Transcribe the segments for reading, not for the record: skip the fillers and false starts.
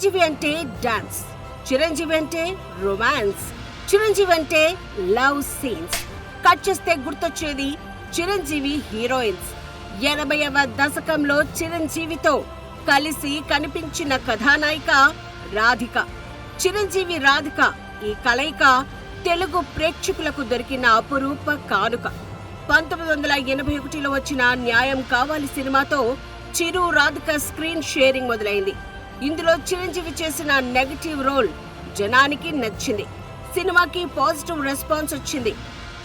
చిరంజీవి అంటే డాన్స్, చిరంజీవి అంటే రొమాన్స్, చిరంజీవి అంటే లవ్ సీన్స్. కట్ చేస్తే గుర్తొచ్చేది చిరంజీవి హీరోయిన్స్. 80వ దశకంలో చిరంజీవితో కలిసి కనిపించిన కథానాయిక రాధిక. చిరంజీవి రాధిక ఈ కలయిక తెలుగు ప్రేక్షకులకు దొరికిన అపురూప కానుక. 1981లో వచ్చిన న్యాయం కావాలి సినిమాతో చిరు రాధిక స్క్రీన్ షేరింగ్ మొదలైంది. ఇందులో చిరంజీవి చేసిన నెగటివ్ రోల్ జనానికి నచ్చింది. సినిమాకి పాజిటివ్ రెస్పాన్స్ వచ్చింది.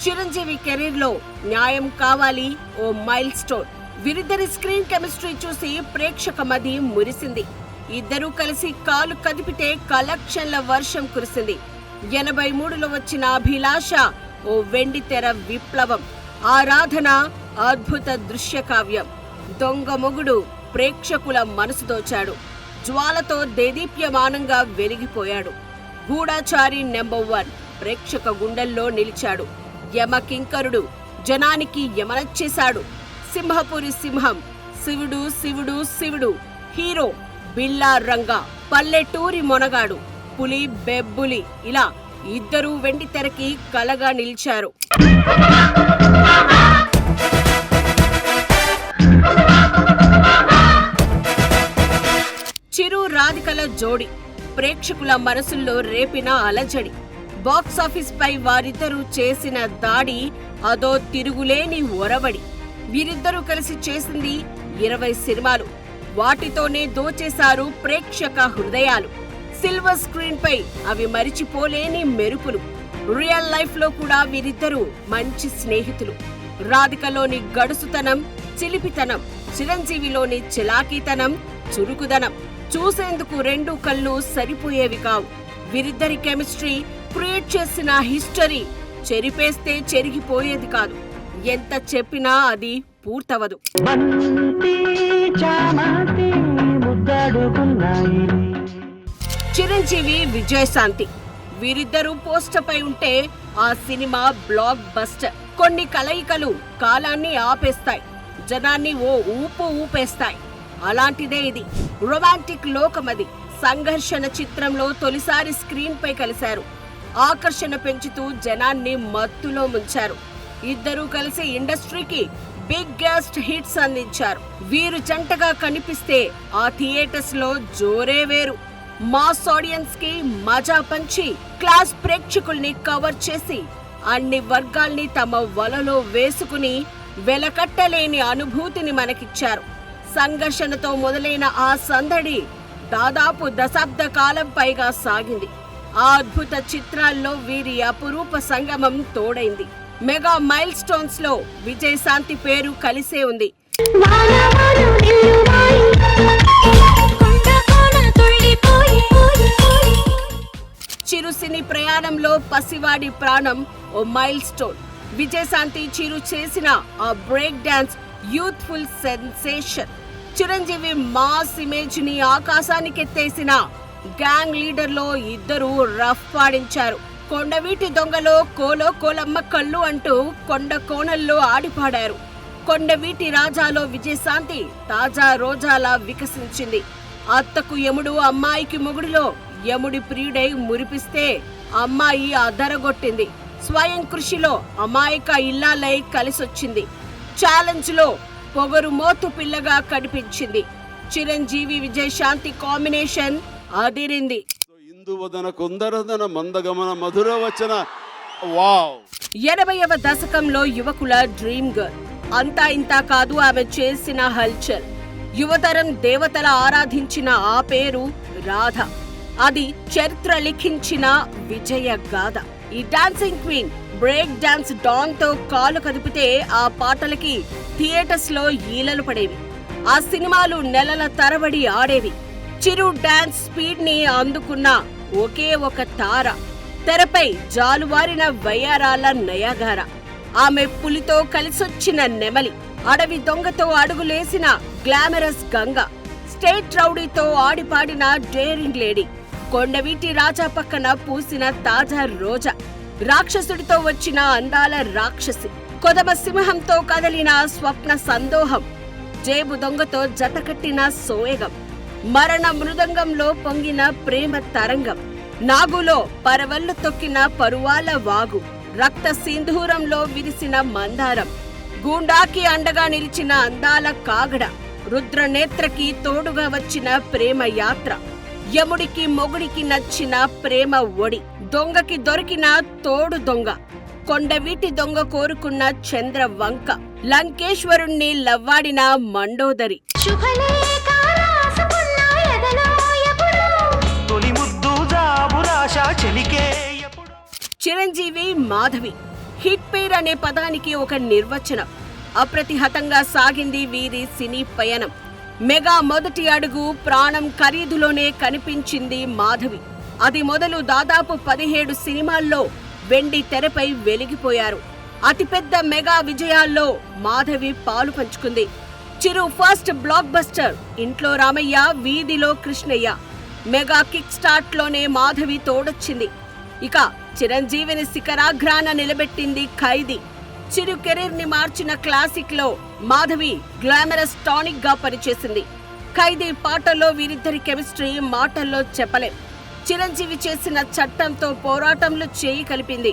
చిరంజీవి కెరీర్ లో న్యాయం కావాలి ఓ మైల్ స్టోన్. వీరిద్దరి స్క్రీన్ కెమిస్ట్రీ చూసి ప్రేక్షక మది మురిసింది. ఇద్దరూ కలిసి కాలు కదిపితే కలెక్షన్ల వర్షం కురిసింది. 83లో వచ్చిన అభిలాష ఓ వెండితెర విప్లవం. ఆరాధన అద్భుత దృశ్య కావ్యం. దొంగ మొగుడు ప్రేక్షకుల మనసు దోచాడు. జ్వాలతో దేదీప్యమానంగా వెలిగిపోయాడు. గూఢాచారి నెంబర్ 1 ప్రేక్షక గుండెల్లో నిలిచాడు. యమకింకరుడు జనానికి యమనచ్చేశాడు. సింహపురి సింహం, శివుడు శివుడు శివుడు, హీరో బిల్లా రంగా, పల్లెటూరి మొనగాడు, పులి బెబ్బులి, ఇలా ఇద్దరూ వెండితెరకి కలగా నిలిచారు. చిరు రాధికల జోడి ప్రేక్షకుల మనసుల్లో రేపిన అలజడి. బాక్సాఫీస్ పై వారిద్దరూ చేసిన దాడి అదో తిరుగులేని ఒరవడి. వీరిద్దరూ కలిసి చేసింది 20 సినిమాలు. వాటితోనే దోచేశారు ప్రేక్షక హృదయాలు. సిల్వర్ స్క్రీన్ పై అవి మరిచిపోలేని మెరుపులు. రియల్ లైఫ్ లో కూడా వీరిద్దరూ మంచి స్నేహితులు. రాధికలోని గడుసుతనం, చిలిపితనం, చిరంజీవిలోని చిలాకీతనం, చురుకుదనం చూసేందుకు రెండు కళ్ళు సరిపోయేవి కావు. వీరిద్దరి కెమిస్ట్రీ క్రియేట్ చేసిన హిస్టరీ చెరిపేస్తే చెరిగిపోయేది కాదు. ఎంత చెప్పినా అది పూర్తవదు. చిరంజీవి విజయశాంతి వీరిద్దరూ పోస్టర్ పై ఉంటే ఆ సినిమా బ్లాక్ బస్టర్. కొన్ని కలయికలు కాలాన్ని ఆపేస్తాయి, జనాన్ని ఓ ఊపు ఊపేస్తాయి. అలాంటిదే ఇది. రొమాంటిక్ లోకమది. సంఘర్షణ చిత్రంలో తొలిసారి స్క్రీన్ పై కలిశారు. ఆకర్షణ పెంచుతూ జనాన్ని మత్తులో ముంచారు. ఇద్దరూ కలిసి ఇండస్ట్రీకి బిగ్గెస్ట్ హిట్స్ అందించారు. వీరు జంటగా కనిపిస్తే ఆ థియేటర్స్ లో జోరే వేరు. మాస్ ఆడియన్స్ కి మజా పంచి క్లాస్ ప్రేక్షకుల్ని కవర్ చేసి అన్ని వర్గాల్ని తమ వలలో వేసుకుని వెలకట్టలేని అనుభూతిని మనకిచ్చారు. సంఘర్షణతో మొదలైన ఆ సందడి దాదాపు దశాబ్ద కాలం పైగా సాగింది. ఆ అద్భుత చిత్రాల్లో వీరి అపురూప సంగమం తోడైంది. మెగా మైల్ స్టోన్స్ లో విజయశాంతి పేరు కలిసే ఉంది. చిరు సినీ ప్రయాణంలో పసివాడి ప్రాణం ఓ మైల్ స్టోన్. విజయశాంతి చిరు చేసిన ఆ break dance youthful sensation. Chiranjeevi mass image ని ఆకాశానికెత్తేసిన గ్యాంగ్ లీడర్ లో ఇద్దరు రఫ్ పాడించారు. కొండవీటి దొంగలో కోలో కోలమ్మ కళ్ళు అంటూ కొండ కోణల్లో ఆడిపాడారు. కొండవీటి రాజాలో విజయశాంతి తాజా రోజాలా వికసించింది. అత్తకు యముడు, అమ్మాయికి మొగుడులో యముడి ప్రియుడై మురిపిస్తే అమ్మాయి అదరగొట్టింది. స్వయం కృషిలో అమాయక ఇల్లాలై కలిసొచ్చింది. ఛాలెంజ్ లో పొగరు మోతు పిల్లగా కనిపించింది. చిరంజీవి విజయశాంతి కాంబినేషన్ అదిరింది. 80వ దశకంలో యువకుల డ్రీమ్ గర్ల్. అంతా ఇంతా కాదు ఆమె చేసిన హల్చల్. యువతరం దేవతల ఆరాధించిన ఆ పేరు రాధ. అది చరిత్ర లిఖించిన విజయ గాథ. ఈ డాన్సింగ్ క్వీన్ బ్రేక్ డాన్స్ డాన్ తో కాలు కదిపితే ఆ పాటలకి థియేటర్స్ లో ఈలలు పడేవి. ఆ సినిమాలు నెలల తరబడి ఆడేవి. చిరు డాన్స్ స్పీడ్ ని అందుకున్న ఒకే ఒక తార. తెరపై జాలువారిన వయ్యారాల నయాగార. ఆమె పులితో కలిసొచ్చిన నెమలి. అడవి దొంగతో అడుగులేసిన గ్లామరస్ గంగ. స్టేట్ రౌడీతో ఆడిపాడిన డేరింగ్ లేడీ. కొండవీటి రాజా పక్కన పూసిన తాజా రోజా. రాక్షసుడితో వచ్చిన అందాల రాక్షసి. కొదమ సింహంతో కదలిన స్వప్న సందోహం. జేబు దొంగతో జతకట్టిన సోయగం. మరణ మృదంగంలో పొంగిన ప్రేమ తరంగం, నాగులో పరవళ్లు తొక్కిన పరువాల వాగు, రక్త సింధూరంలో విరిసిన మందారం, గూండాకి అండగా నిలిచిన అందాల కాగడ, రుద్రనేత్రకి తోడుగా వచ్చిన ప్రేమ యాత్ర, యముడికి మొగుడికి నచ్చిన ప్రేమ ఒడి, దొంగకి దొరికిన తోడు దొంగ, కొండవీటి దొంగ కోరుకున్న చంద్ర వంక, లంకేశ్వరుణ్ణి లవ్వాడిన మండోదరి. చిరంజీవి మాధవి హిట్ పేర్ అనే పదానికి ఒక నిర్వచనం. అప్రతిహతంగా సాగింది వీరి సినీ పయనం. మెగా మొదటి అడుగు ప్రాణం ఖరీదులోనే కనిపించింది మాధవి. అది మొదలు దాదాపు 17 సినిమాల్లో వెండి తెరపై వెలిగిపోయారు. అతిపెద్ద మెగా విజయాల్లో మాధవి పాలు పంచుకుంది. చిరు ఫస్ట్ బ్లాక్ బస్టర్ ఇంట్లో రామయ్య, వీధిలో కృష్ణయ్య, మెగా కిక్ స్టార్ట్ లోనే మాధవి తోడొచ్చింది. ఇక చిరంజీవిని శిఖరాగ్రాన నిలబెట్టింది ఖైదీ. చిరు కెరీర్ ని మార్చిన క్లాసిక్ లో మాధవి గ్లామరస్ టానిక్ గా పనిచేసింది. ఖైదీ పాటల్లో వీరిద్దరి కెమిస్ట్రీ మాటల్లో చెప్పలేం. చిరంజీవి చేసిన చట్టంతో పోరాటంలో చేయి కలిపింది.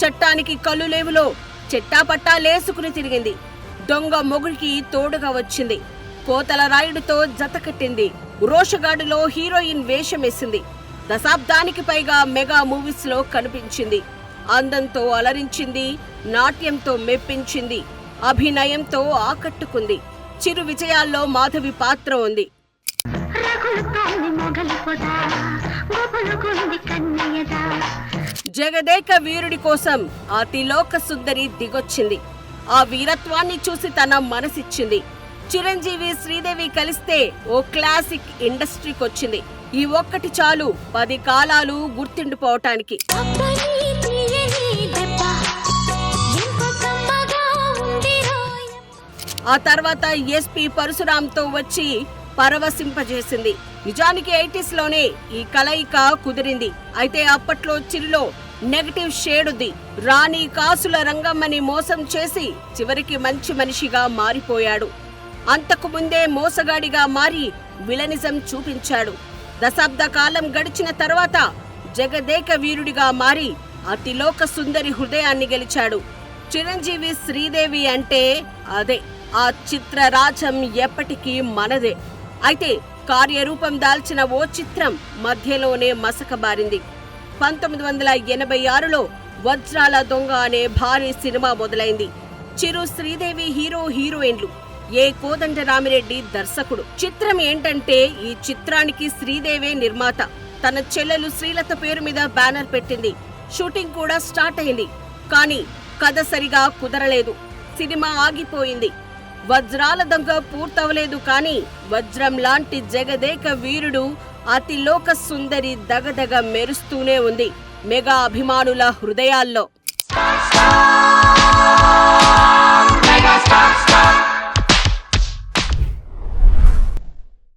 చట్టానికి కళ్ళులేవులో చెట్టాపట్టా లేసుకుని తిరిగింది. దొంగ మొగుడికి తోడుగా వచ్చింది. కోతల రాయుడుతో జతకట్టింది. రోషగాడులో హీరోయిన్ వేషమేసింది. దశాబ్దానికి పైగా మెగా మూవీస్ లో కనిపించింది. అందంతో అలరించింది, నాట్యంతో మెప్పించింది, అభినయంతో ఆకట్టుకుంది. చిరు విజయాల్లో మాధవి పాత్ర ఉంది. జగదేక వీరుడి కోసం ఆ తిలోక సుందరి దిగొచ్చింది. ఆ వీరత్వాన్ని చూసి తన మనసిచ్చింది. చిరంజీవి, శ్రీదేవి కలిస్తే ఓ క్లాసిక్ ఇండస్ట్రీకొచ్చింది. ఈ ఒక్కటి చాలు 10 కాలాలు గుర్తుండిపోవటానికి. ఆ తర్వాత ఎస్పీ పరశురాంతో వచ్చి పరవశింపజేసింది. నిజానికి 80s లోనే ఈ కలయిక కుదిరింది. అయితే అప్పట్లో చిరులో నెగటివ్ షేడ్ ఉంది. రాణి కాసుల రంగమ్మని మోసం చేసి చివరికి మంచి మనిషిగా మారిపోయాడు. అంతకు ముందే మోసగాడిగా మారి విలనిజం చూపించాడు. దశాబ్ద కాలం గడిచిన తర్వాత జగదేక వీరుడిగా మారి అతిలోక సుందరి హృదయాన్ని గెలిచాడు. చిరంజీవి, శ్రీదేవి అంటే అదే. ఆ చిత్ర రాజం ఎప్పటికీ మనదే. అయితే కార్యరూపం దాల్చిన ఓ చిత్రం మధ్యలోనే మసకబారింది. 1986లో వజ్రాల దొంగ అనే భారీ సినిమా మొదలైంది. చిరు, శ్రీదేవి హీరోయిన్లు, ఏ కోదండరామిరెడ్డి దర్శకుడు. చిత్రం ఏంటంటే ఈ చిత్రానికి శ్రీదేవే నిర్మాత. తన చెల్లెలు శ్రీలత పేరు మీద బ్యానర్ పెట్టింది. షూటింగ్ కూడా స్టార్ట్ అయింది. కానీ కథ సరిగా కుదరలేదు. సినిమా ఆగిపోయింది. వజ్రాల దొంగ పూర్తవలేదు. కానీ వజ్రం లాంటి జగదేక వీరుడు అతిలోక సుందరి దగదగ మెరుస్తూనే ఉంది మెగా అభిమానుల హృదయాల్లో.